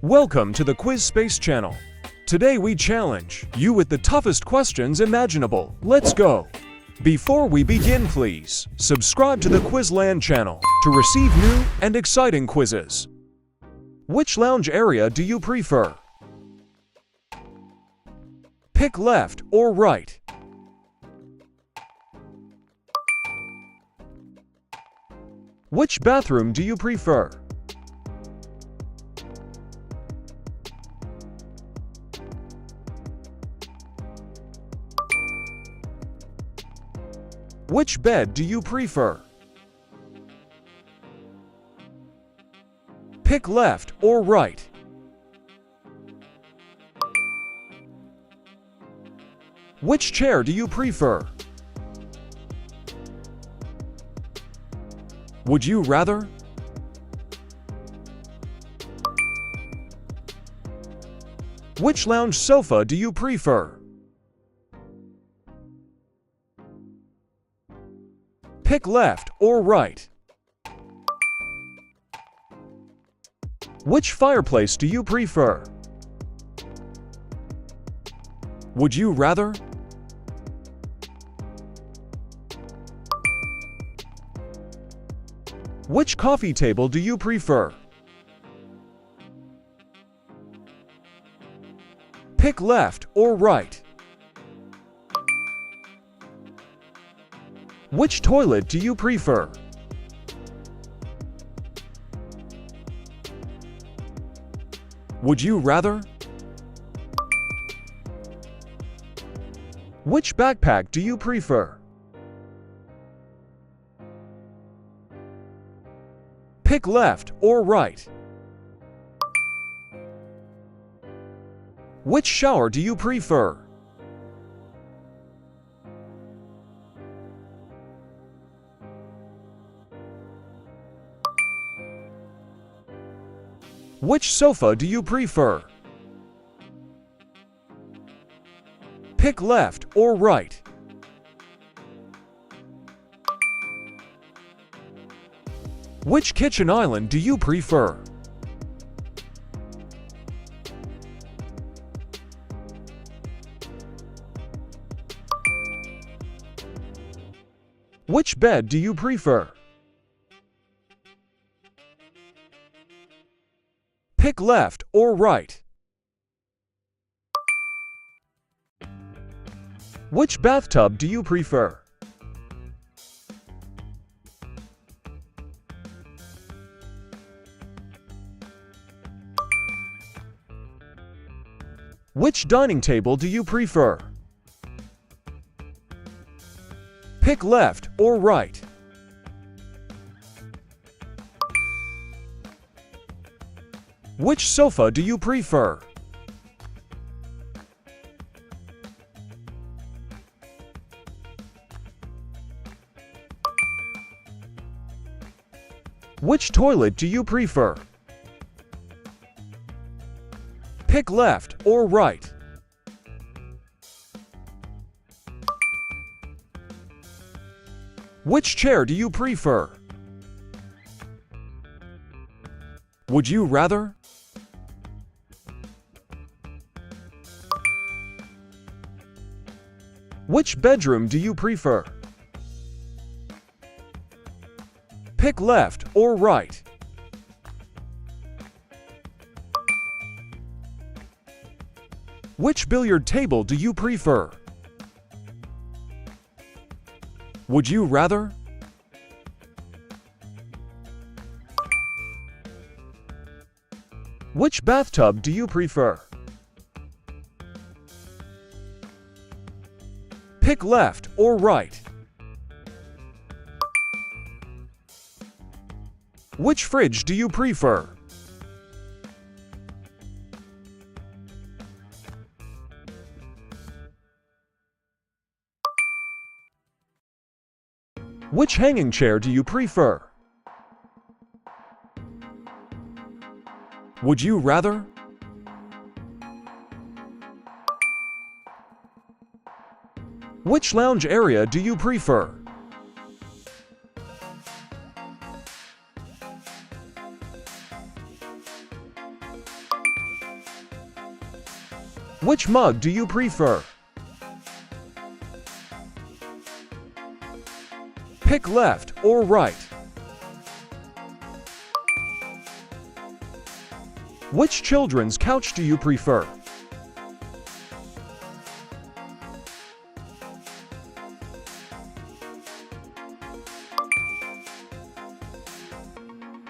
Welcome to the Quiz Space channel. Today we challenge you with the toughest questions imaginable. Let's go! Before we begin, please subscribe to the Quizland channel to receive new and exciting quizzes. Which lounge area do you prefer? Pick left or right. Which bathroom do you prefer? Which bed do you prefer? Pick left or right. Which chair do you prefer? Would you rather? Which lounge sofa do you prefer? Pick left or right. Which fireplace do you prefer? Would you rather? Which coffee table do you prefer? Pick left or right. Which toilet do you prefer? Would you rather? Which backpack do you prefer? Pick left or right. Which shower do you prefer? Which sofa do you prefer? Pick left or right. Which kitchen island do you prefer? Which bed do you prefer? Pick left or right. Which bathtub do you prefer? Which dining table do you prefer? Pick left or right. Which sofa do you prefer? Which toilet do you prefer? Pick left or right. Which chair do you prefer? Would you rather? Which bedroom do you prefer? Pick left or right. Which billiard table do you prefer? Would you rather? Which bathtub do you prefer? Pick left or right. Which fridge do you prefer? Which hanging chair do you prefer? Would you rather? Which lounge area do you prefer? Which mug do you prefer? Pick left or right. Which children's couch do you prefer?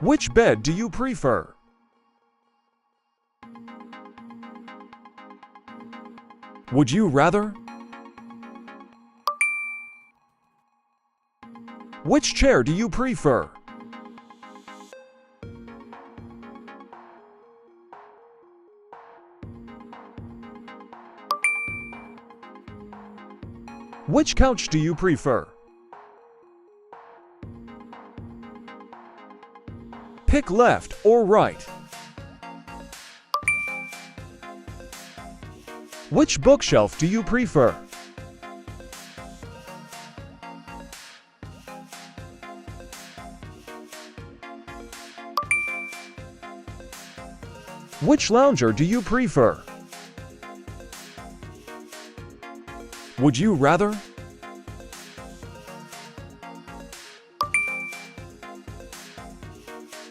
Which bed do you prefer? Would you rather? Which chair do you prefer? Which couch do you prefer? Pick left or right. Which bookshelf do you prefer? Which lounger do you prefer? Would you rather?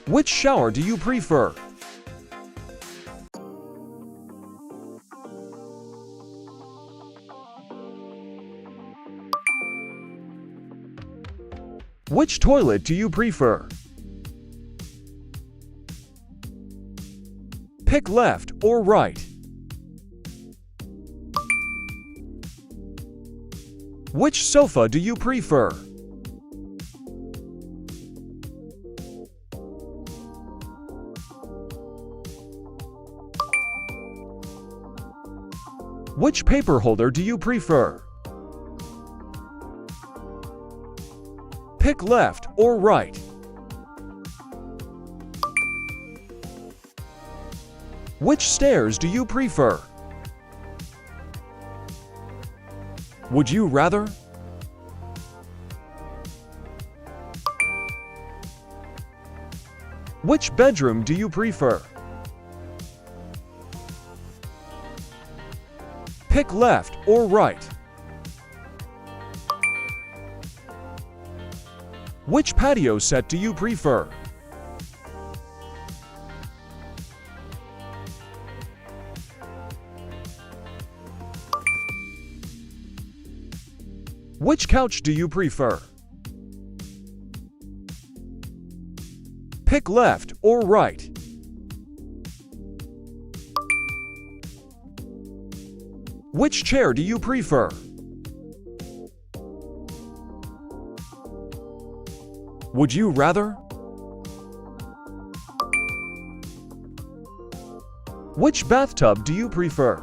Which shower do you prefer? Which toilet do you prefer? Pick left or right. Which sofa do you prefer? Which paper holder do you prefer? Pick left or right. Which stairs do you prefer? Would you rather? Which bedroom do you prefer? Pick left or right. Which patio set do you prefer? Which couch do you prefer? Pick left or right. Which chair do you prefer? Would you rather? Which bathtub do you prefer?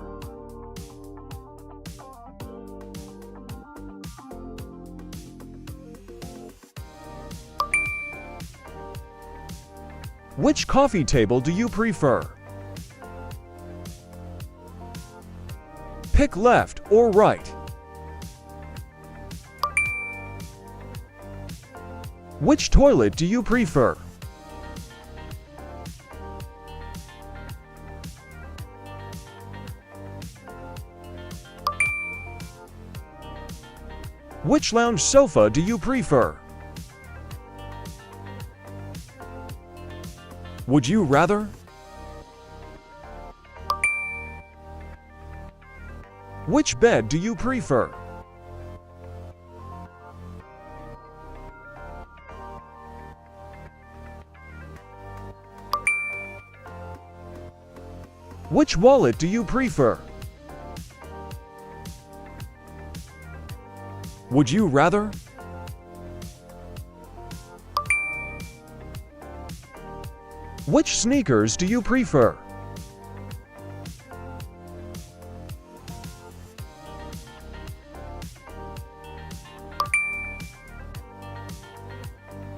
Which coffee table do you prefer? Pick left or right. Which toilet do you prefer? Which lounge sofa do you prefer? Would you rather? Which bed do you prefer? Which wallet do you prefer? Would you rather? Which sneakers do you prefer?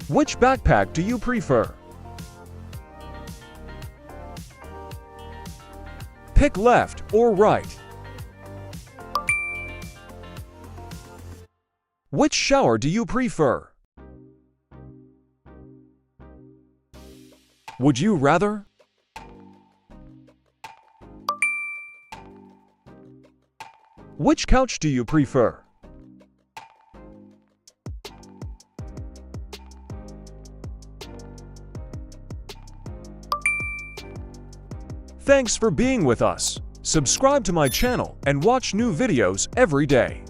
Which backpack do you prefer? Pick left or right. Which shower do you prefer? Would you rather? Which couch do you prefer? Thanks for being with us. Subscribe to my channel and watch new videos every day.